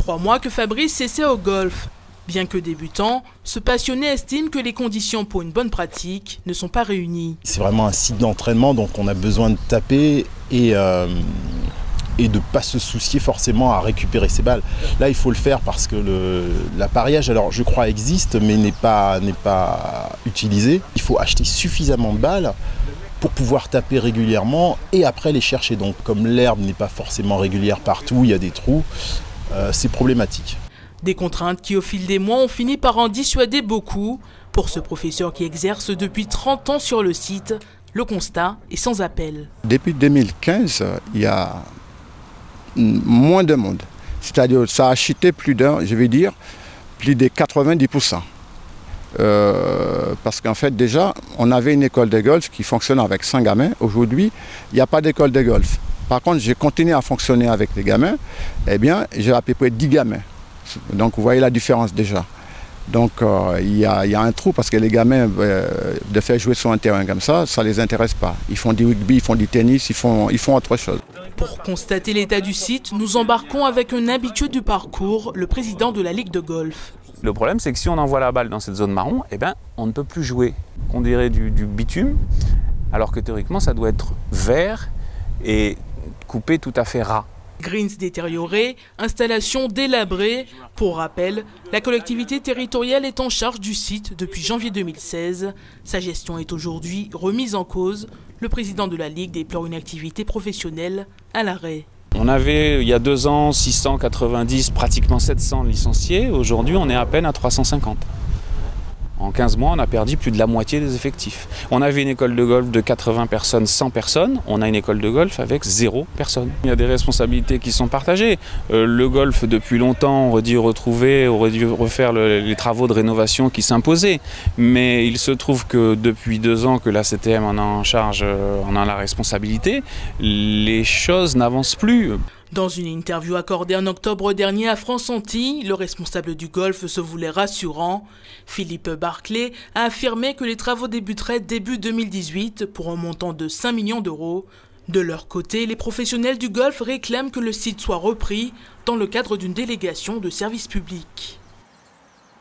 3 mois que Fabrice s'essaie au golf. Bien que débutant, ce passionné estime que les conditions pour une bonne pratique ne sont pas réunies. C'est vraiment un site d'entraînement, donc on a besoin de taper et de ne pas se soucier forcément à récupérer ses balles. Là, il faut le faire parce que l'appareillage, alors je crois, existe, mais n'est pas utilisé. Il faut acheter suffisamment de balles pour pouvoir taper régulièrement et après les chercher. Donc comme l'herbe n'est pas forcément régulière partout, il y a des trous, c'est problématique. Des contraintes qui, au fil des mois, ont fini par en dissuader beaucoup. Pour ce professeur qui exerce depuis 30 ans sur le site, le constat est sans appel. Depuis 2015, il y a moins de monde. C'est-à-dire que ça a chuté plus de 90%. Parce qu'en fait, déjà, on avait une école de golf qui fonctionne avec 100 gamins. Aujourd'hui, il n'y a pas d'école de golf. Par contre, j'ai continué à fonctionner avec les gamins. Eh bien, j'ai à peu près 10 gamins. Donc vous voyez la différence déjà. Donc il y a un trou parce que les gamins, de faire jouer sur un terrain comme ça ne les intéresse pas. Ils font du rugby, ils font du tennis, ils font autre chose. Pour constater l'état du site, nous embarquons avec un habitué du parcours, le président de la Ligue de golf. Le problème, c'est que si on envoie la balle dans cette zone marron, eh ben, on ne peut plus jouer. On dirait du bitume, alors que théoriquement ça doit être vert et coupé tout à fait ras. Greens détériorés, installations délabrées. Pour rappel, la collectivité territoriale est en charge du site depuis janvier 2016. Sa gestion est aujourd'hui remise en cause. Le président de la Ligue déplore une activité professionnelle à l'arrêt. On avait, il y a 2 ans, 690, pratiquement 700 licenciés. Aujourd'hui, on est à peine à 350. En 15 mois, on a perdu plus de la moitié des effectifs. On avait une école de golf de 80 personnes, 100 personnes. On a une école de golf avec 0 personne. Il y a des responsabilités qui sont partagées. Le golf, depuis longtemps, aurait dû refaire les travaux de rénovation qui s'imposaient. Mais il se trouve que depuis 2 ans que la CTM en a en charge, en a la responsabilité, les choses n'avancent plus. Dans une interview accordée en octobre dernier à France Antilles, le responsable du golf se voulait rassurant. Philippe Barclay a affirmé que les travaux débuteraient début 2018 pour un montant de 5 millions d'euros. De leur côté, les professionnels du golf réclament que le site soit repris dans le cadre d'une délégation de service public.